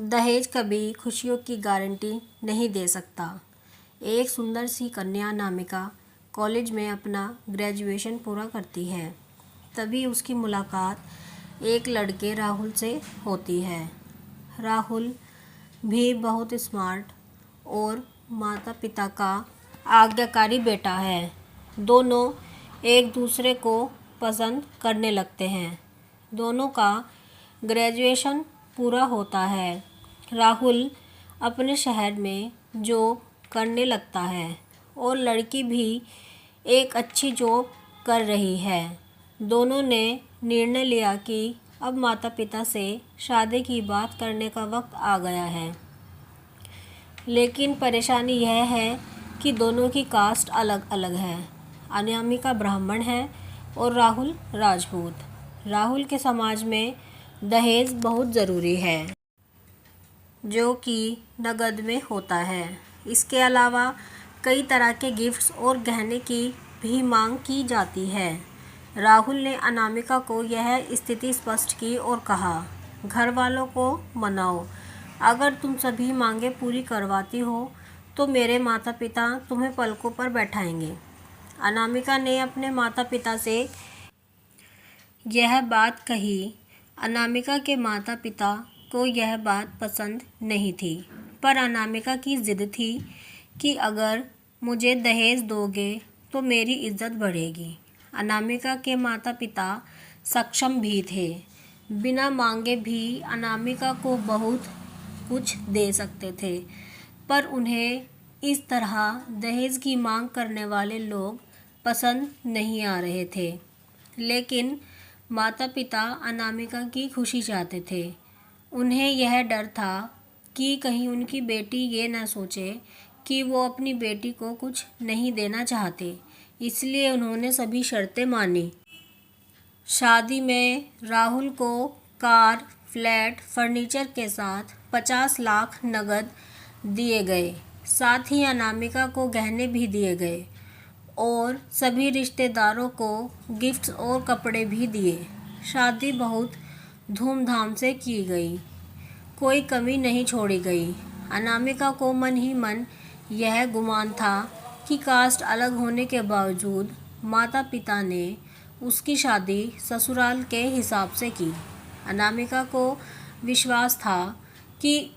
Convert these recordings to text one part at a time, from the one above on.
दहेज कभी खुशियों की गारंटी नहीं दे सकता। एक सुंदर सी कन्या अनामिका कॉलेज में अपना ग्रेजुएशन पूरा करती है। तभी उसकी मुलाकात एक लड़के राहुल से होती है। राहुल भी बहुत स्मार्ट और माता पिता का आज्ञाकारी बेटा है। दोनों एक दूसरे को पसंद करने लगते हैं। दोनों का ग्रेजुएशन पूरा होता है। राहुल अपने शहर में जॉब करने लगता है और लड़की भी एक अच्छी जॉब कर रही है। दोनों ने निर्णय लिया कि अब माता पिता से शादी की बात करने का वक्त आ गया है। लेकिन परेशानी यह है कि दोनों की कास्ट अलग अलग है। अनामिका ब्राह्मण है और राहुल राजपूत। राहुल के समाज में दहेज बहुत ज़रूरी है, जो कि नकद में होता है। इसके अलावा कई तरह के गिफ्ट्स और गहने की भी मांग की जाती है। राहुल ने अनामिका को यह स्थिति स्पष्ट की और कहा, घर वालों को मनाओ। अगर तुम सभी मांगें पूरी करवाती हो तो मेरे माता पिता तुम्हें पलकों पर बैठाएंगे। अनामिका ने अपने माता पिता से यह बात कही। अनामिका के माता पिता को यह बात पसंद नहीं थी, पर अनामिका की जिद थी कि अगर मुझे दहेज दोगे तो मेरी इज्जत बढ़ेगी। अनामिका के माता पिता सक्षम भी थे। बिना मांगे भी अनामिका को बहुत कुछ दे सकते थे, पर उन्हें इस तरह दहेज की मांग करने वाले लोग पसंद नहीं आ रहे थे। लेकिन माता पिता अनामिका की खुशी चाहते थे। उन्हें यह डर था कि कहीं उनकी बेटी ये न सोचे कि वो अपनी बेटी को कुछ नहीं देना चाहते, इसलिए उन्होंने सभी शर्तें मानी। शादी में राहुल को कार, फ्लैट, फर्नीचर के साथ 50 लाख नकद दिए गए। साथ ही अनामिका को गहने भी दिए गए और सभी रिश्तेदारों को गिफ्ट्स और कपड़े भी दिए। शादी बहुत धूमधाम से की गई, कोई कमी नहीं छोड़ी गई। अनामिका को मन ही मन यह गुमान था कि कास्ट अलग होने के बावजूद माता पिता ने उसकी शादी ससुराल के हिसाब से की। अनामिका को विश्वास था कि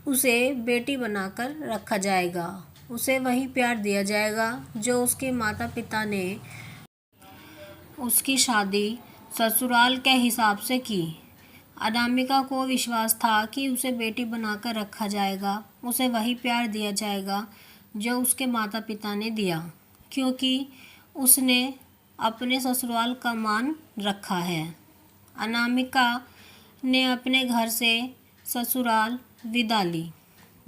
उसे बेटी बनाकर रखा जाएगा, उसे वही प्यार दिया जाएगा जो उसके माता पिता ने उसकी शादी ससुराल के हिसाब से की। अनामिका को विश्वास था कि उसे बेटी बनाकर रखा जाएगा, उसे वही प्यार दिया जाएगा जो उसके माता पिता ने दिया, क्योंकि उसने अपने ससुराल का मान रखा है। अनामिका ने अपने घर से ससुराल विदा ली।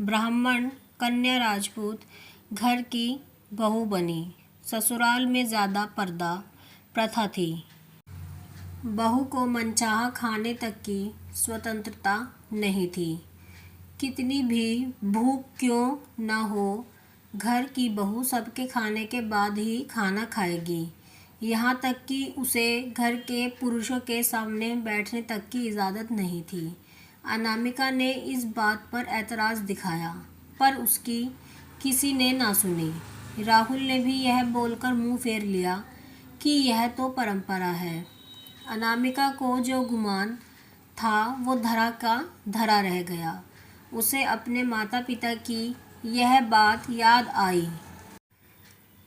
ब्राह्मण कन्या राजपूत घर की बहू बनी। ससुराल में ज़्यादा पर्दा प्रथा थी। बहू को मनचाहा खाने तक की स्वतंत्रता नहीं थी। कितनी भी भूख क्यों न हो, घर की बहू सबके खाने के बाद ही खाना खाएगी। यहाँ तक कि उसे घर के पुरुषों के सामने बैठने तक की इजाज़त नहीं थी। अनामिका ने इस बात पर ऐतराज़ दिखाया, पर उसकी किसी ने ना सुनी। राहुल ने भी यह बोलकर मुंह फेर लिया कि यह तो परंपरा है। अनामिका को जो गुमान था वो धरा का धरा रह गया। उसे अपने माता पिता की यह बात याद आई।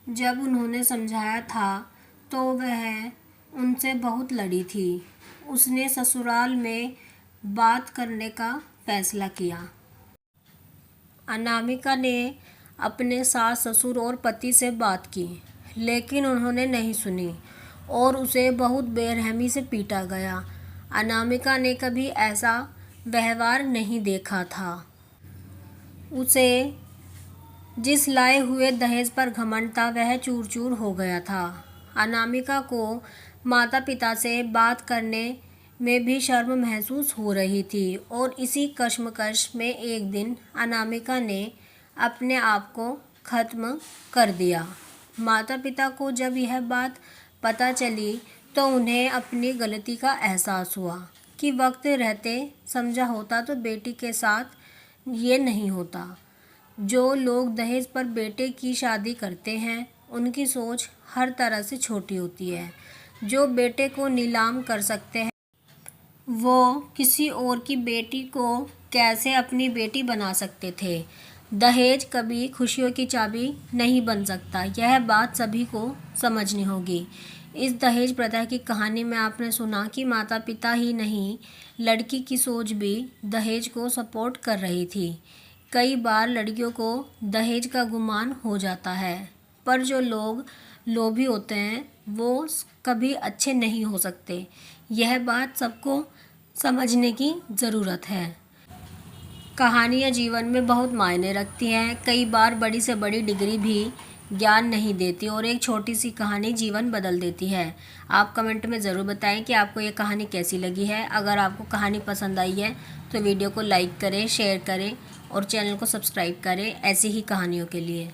जब उन्होंने समझाया था तो वह उनसे बहुत लड़ी थी। उसने ससुराल में बात करने का फैसला किया। अनामिका ने अपने सास ससुर और पति से बात की, लेकिन उन्होंने नहीं सुनी और उसे बहुत बेरहमी से पीटा गया। अनामिका ने कभी ऐसा व्यवहार नहीं देखा था। उसे जिस लाए हुए दहेज पर घमंड था वह चूर चूर हो गया था। अनामिका को माता पिता से बात करने में भी शर्म महसूस हो रही थी और इसी कश्मकश में एक दिन अनामिका ने अपने आप को ख़त्म कर दिया। माता पिता को जब यह बात पता चली तो उन्हें अपनी गलती का एहसास हुआ। कि वक्त रहते समझा होता तो बेटी के साथ ये नहीं होता। जो लोग दहेज पर बेटे की शादी करते हैं उनकी सोच हर तरह से छोटी होती है। जो बेटे को नीलाम कर सकते हैं वो किसी और की बेटी को कैसे अपनी बेटी बना सकते थे। दहेज कभी खुशियों की चाबी नहीं बन सकता, यह बात सभी को समझनी होगी। इस दहेज प्रथा की कहानी में आपने सुना कि माता पिता ही नहीं, लड़की की सोच भी दहेज को सपोर्ट कर रही थी। कई बार लड़कियों को दहेज का गुमान हो जाता है, पर जो लोग लोभी होते हैं वो कभी अच्छे नहीं हो सकते। यह बात सबको समझने की ज़रूरत है। कहानियाँ जीवन में बहुत मायने रखती हैं। कई बार बड़ी से बड़ी डिग्री भी ज्ञान नहीं देती और एक छोटी सी कहानी जीवन बदल देती है। आप कमेंट में ज़रूर बताएं कि आपको ये कहानी कैसी लगी है। अगर आपको कहानी पसंद आई है तो वीडियो को लाइक करें, शेयर करें और चैनल को सब्सक्राइब करें ऐसी ही कहानियों के लिए।